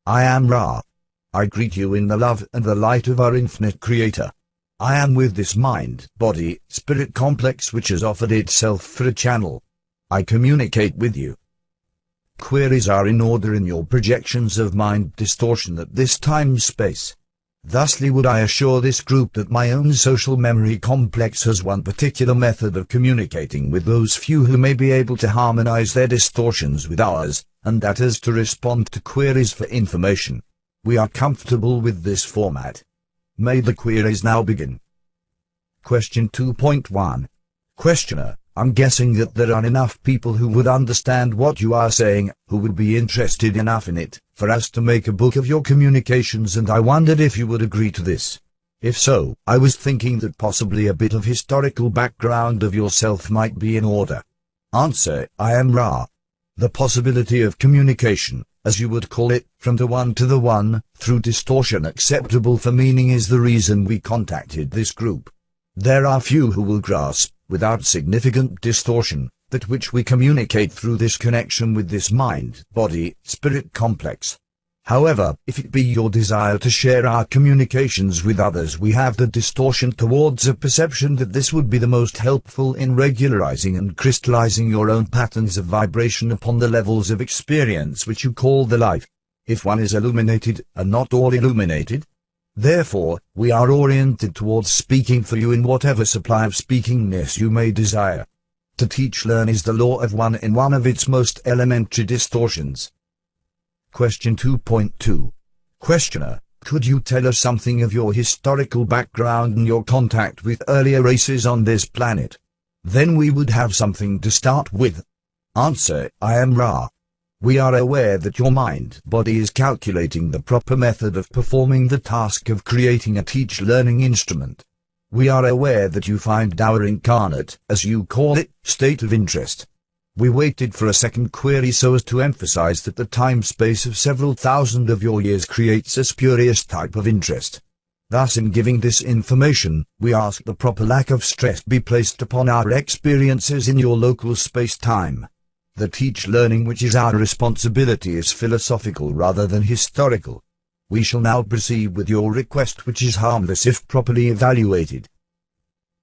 I am Ra. I greet you in the love and the light of our infinite Creator. I am with this mind, body, spirit complex which has offered itself for a channel. I communicate with you. Queries are in order in your projections of mind distortion at this time-space. Thusly would I assure this group that my own social memory complex has one particular method of communicating with those few who may be able to harmonize their distortions with ours, and that is to respond to queries for information. We are comfortable with this format. May the queries now begin. Question 2.1. Questioner: I'm guessing that there are enough people who would understand what you are saying, who would be interested enough in it, for us to make a book of your communications, and I wondered if you would agree to this. If so, I was thinking that possibly a bit of historical background of yourself might be in order. Answer: I am Ra. The possibility of communication, as you would call it, from the one to the one, through distortion acceptable for meaning is the reason we contacted this group. There are few who will grasp, without significant distortion, that which we communicate through this connection with this mind, body, spirit complex. However, if it be your desire to share our communications with others, we have the distortion towards a perception that this would be the most helpful in regularizing and crystallizing your own patterns of vibration upon the levels of experience which you call the life. If one is illuminated, and not all illuminated. Therefore, we are oriented towards speaking for you in whatever supply of speakingness you may desire. To teach learn is the law of one in one of its most elementary distortions. Question 2.2. Questioner: could you tell us something of your historical background and your contact with earlier races on this planet? Then we would have something to start with. Answer: I am Ra. We are aware that your mind-body is calculating the proper method of performing the task of creating a teach-learning instrument. We are aware that you find our incarnate, as you call it, state of interest. We waited for a second query so as to emphasize that the time-space of several thousand of your years creates a spurious type of interest. Thus in giving this information, we ask the proper lack of stress be placed upon our experiences in your local space-time. The teach-learning which is our responsibility is philosophical rather than historical. We shall now proceed with your request, which is harmless if properly evaluated.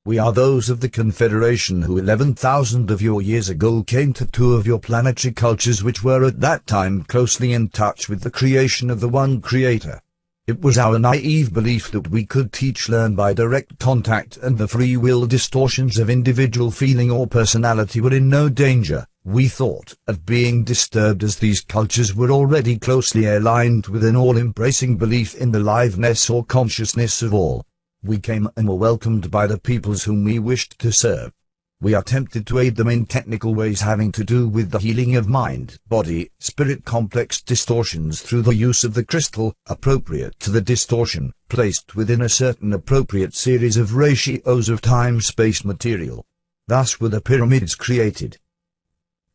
We are those of the Confederation who 11,000 of your years ago came to two of your planetary cultures which were at that time closely in touch with the creation of the one Creator. It was our naive belief that we could teach-learn by direct contact, and the free will distortions of individual feeling or personality were in no danger, we thought, of being disturbed, as these cultures were already closely aligned with an all-embracing belief in the liveness or consciousness of all. We came and were welcomed by the peoples whom we wished to serve. We are tempted to aid them in technical ways having to do with the healing of mind, body, spirit complex distortions through the use of the crystal, appropriate to the distortion, placed within a certain appropriate series of ratios of time-space material. Thus were the pyramids created.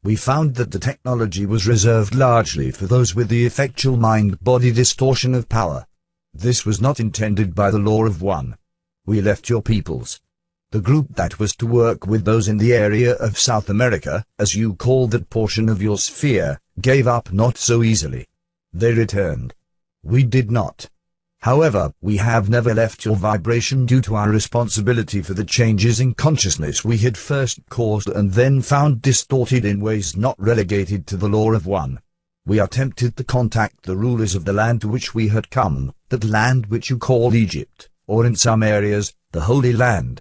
We found that the technology was reserved largely for those with the effectual mind-body distortion of power. This was not intended by the law of one. We left your peoples. The group that was to work with those in the area of South America, as you call that portion of your sphere, gave up not so easily. They returned. We did not. However, we have never left your vibration due to our responsibility for the changes in consciousness we had first caused and then found distorted in ways not relegated to the law of one. We are tempted to contact the rulers of the land to which we had come, that land which you call Egypt, or in some areas, the Holy Land.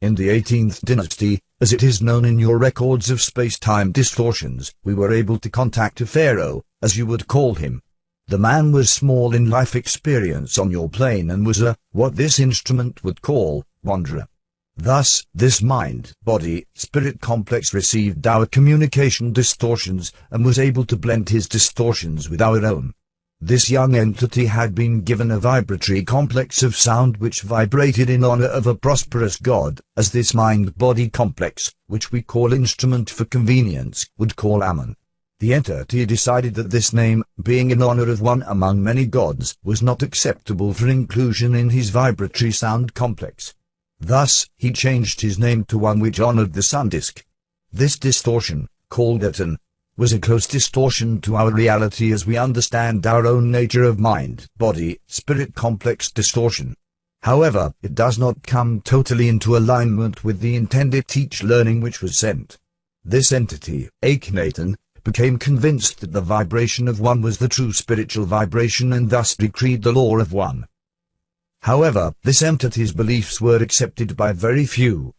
In the 18th dynasty, as it is known in your records of space-time distortions, we were able to contact a pharaoh, as you would call him. The man was small in life experience on your plane and was what this instrument would call, wanderer. Thus, this mind, body, spirit complex received our communication distortions and was able to blend his distortions with our own. This young entity had been given a vibratory complex of sound which vibrated in honor of a prosperous god, as this mind-body complex, which we call instrument for convenience, would call Ammon. The entity decided that this name, being in honor of one among many gods, was not acceptable for inclusion in his vibratory sound complex. Thus, he changed his name to one which honored the sun disk. This distortion, called Aten, was a close distortion to our reality as we understand our own nature of mind, body, spirit complex distortion. However, it does not come totally into alignment with the intended teach-learning which was sent. This entity, Akhenaten, became convinced that the vibration of one was the true spiritual vibration and thus decreed the law of one. However, this entity's beliefs were accepted by very few.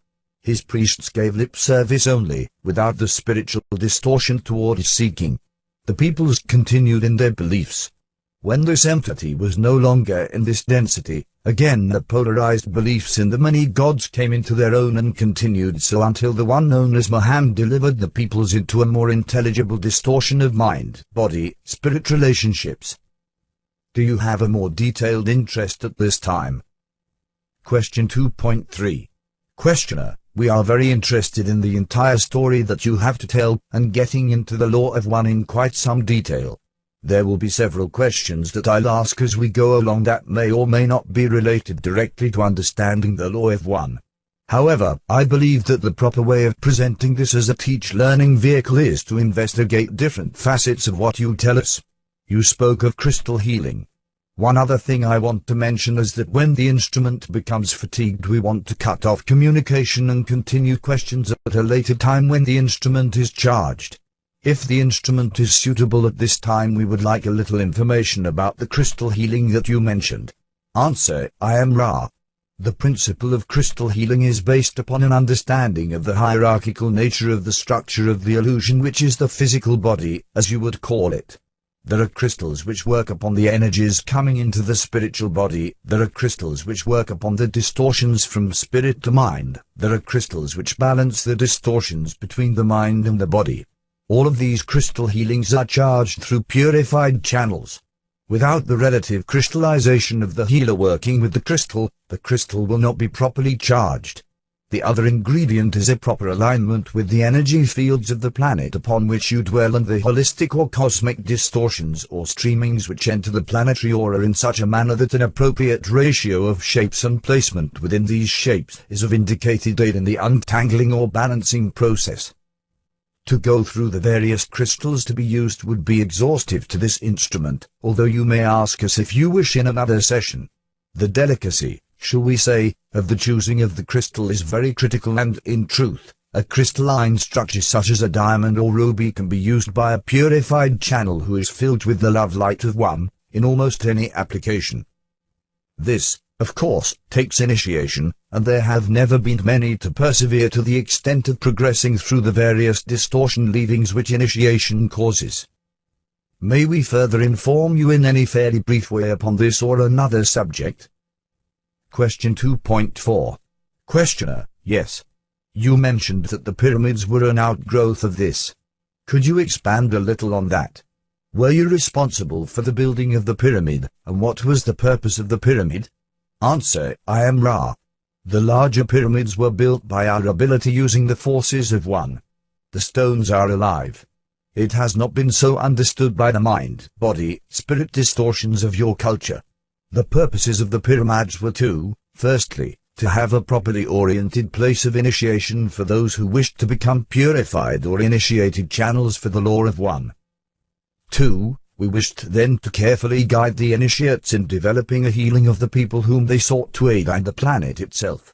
His priests gave lip service only, without the spiritual distortion toward his seeking. The peoples continued in their beliefs. When this entity was no longer in this density, again the polarized beliefs in the many gods came into their own and continued so until the one known as Mohammed delivered the peoples into a more intelligible distortion of mind, body, spirit relationships. Do you have a more detailed interest at this time? Question 2.3. Questioner: we are very interested in the entire story that you have to tell, and getting into the law of one in quite some detail. There will be several questions that I'll ask as we go along that may or may not be related directly to understanding the law of one. However, I believe that the proper way of presenting this as a teach-learning vehicle is to investigate different facets of what you tell us. You spoke of crystal healing. One other thing I want to mention is that when the instrument becomes fatigued, we want to cut off communication and continue questions at a later time when the instrument is charged. If the instrument is suitable at this time, we would like a little information about the crystal healing that you mentioned. Answer: I am Ra. The principle of crystal healing is based upon an understanding of the hierarchical nature of the structure of the illusion, which is the physical body, as you would call it. There are crystals which work upon the energies coming into the spiritual body. There are crystals which work upon the distortions from spirit to mind. There are crystals which balance the distortions between the mind and the body. All of these crystal healings are charged through purified channels. Without the relative crystallization of the healer working with the crystal will not be properly charged. The other ingredient is a proper alignment with the energy fields of the planet upon which you dwell and the holistic or cosmic distortions or streamings which enter the planetary aura in such a manner that an appropriate ratio of shapes and placement within these shapes is of indicated aid in the untangling or balancing process. To go through the various crystals to be used would be exhaustive to this instrument, although you may ask us if you wish in another session. The delicacy, shall we say, of the choosing of the crystal is very critical, and, in truth, a crystalline structure such as a diamond or ruby can be used by a purified channel who is filled with the love light of one, in almost any application. This, of course, takes initiation, and there have never been many to persevere to the extent of progressing through the various distortion leavings which initiation causes. May we further inform you in any fairly brief way upon this or another subject? Question 2.4. Questioner: yes. You mentioned that the pyramids were an outgrowth of this. Could you expand a little on that? Were you responsible for the building of the pyramid, and what was the purpose of the pyramid? Answer: I am Ra. The larger pyramids were built by our ability using the forces of one. The stones are alive. It has not been so understood by the mind, body, spirit distortions of your culture. The purposes of the pyramids were two: firstly, to have a properly oriented place of initiation for those who wished to become purified or initiated channels for the law of one. 2. We wished then to carefully guide the initiates in developing a healing of the people whom they sought to aid and the planet itself.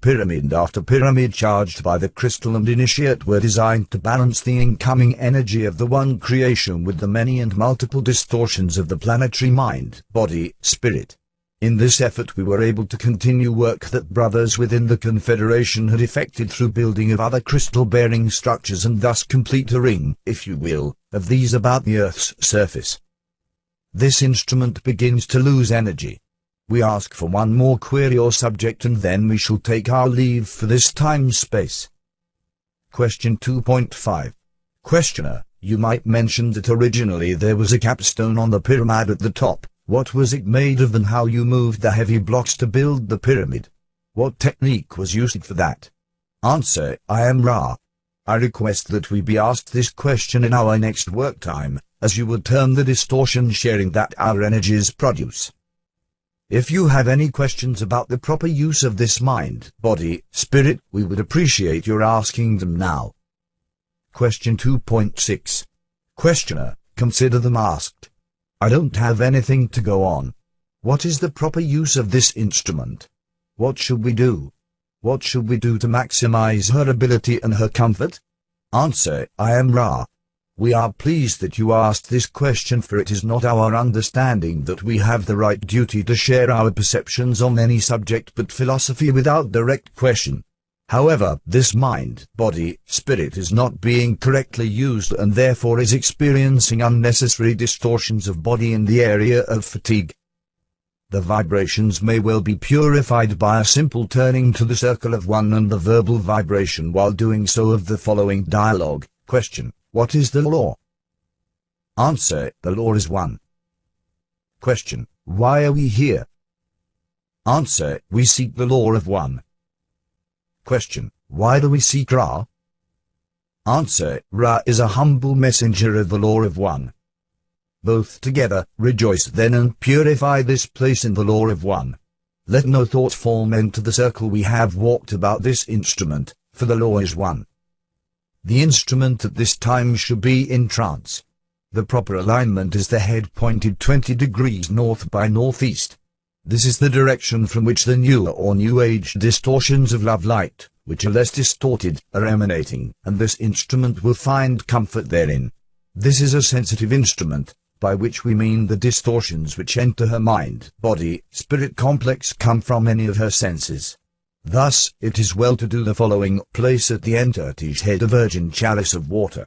Pyramid after pyramid charged by the crystal and initiate were designed to balance the incoming energy of the one creation with the many and multiple distortions of the planetary mind, body, spirit. In this effort we were able to continue work that brothers within the Confederation had effected through building of other crystal-bearing structures and thus complete a ring, if you will, of these about the Earth's surface. This instrument begins to lose energy. We ask for one more query or subject and then we shall take our leave for this time-space. Question 2.5. Questioner: you might mention that originally there was a capstone on the pyramid at the top. What was it made of and how you moved the heavy blocks to build the pyramid? What technique was used for that? Answer: I am Ra. I request that we be asked this question in our next work time, as you would term the distortion sharing that our energies produce. If you have any questions about the proper use of this mind, body, spirit, we would appreciate your asking them now. Question 2.6. Questioner, consider them asked. I don't have anything to go on. What is the proper use of this instrument? What should we do? What should we do to maximize her ability and her comfort? Answer, I am Ra. We are pleased that you asked this question, for it is not our understanding that we have the right duty to share our perceptions on any subject but philosophy without direct question. However, this mind, body, spirit is not being correctly used and therefore is experiencing unnecessary distortions of body in the area of fatigue. The vibrations may well be purified by a simple turning to the circle of one and the verbal vibration while doing so of the following dialogue. Question. What is the law? Answer. The law is one. Question. Why are we here? Answer. We seek the law of one. Question. Why do we seek Ra? Answer. Ra is a humble messenger of the law of one. Both together, rejoice then and purify this place in the law of one. Let no thought form enter the circle we have walked about this instrument, for the law is one. The instrument at this time should be in trance. The proper alignment is the head pointed 20 degrees north by northeast. This is the direction from which the newer or New Age distortions of love light, which are less distorted, are emanating, and this instrument will find comfort therein. This is a sensitive instrument, by which we mean the distortions which enter her mind, body, spirit complex come from any of her senses. Thus, it is well to do the following. Place at the entity's head a virgin chalice of water.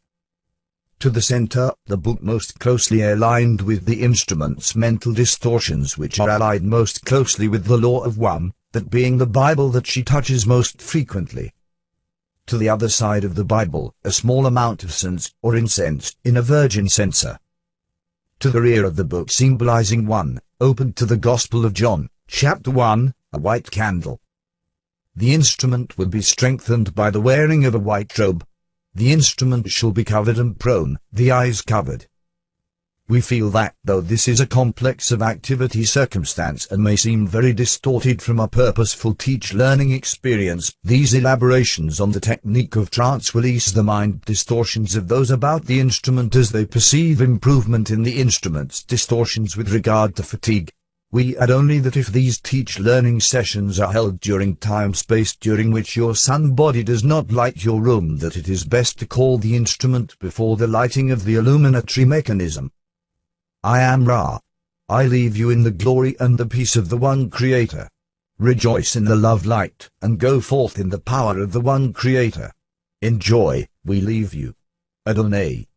To the center, the book most closely aligned with the instrument's mental distortions which are allied most closely with the law of one, that being the Bible that she touches most frequently. To the other side of the Bible, a small amount of scents or incense in a virgin censer. To the rear of the book symbolizing one, opened to the Gospel of John, chapter 1, a white candle. The instrument will be strengthened by the wearing of a white robe. The instrument shall be covered and prone, the eyes covered. We feel that, though this is a complex of activity circumstance and may seem very distorted from a purposeful teach-learning experience, these elaborations on the technique of trance will ease the mind distortions of those about the instrument as they perceive improvement in the instrument's distortions with regard to fatigue. We add only that if these teach-learning sessions are held during time-space during which your sun body does not light your room, that it is best to call the instrument before the lighting of the illuminatory mechanism. I am Ra. I leave you in the glory and the peace of the One Creator. Rejoice in the love light, and go forth in the power of the One Creator. In joy, we leave you. Adonai.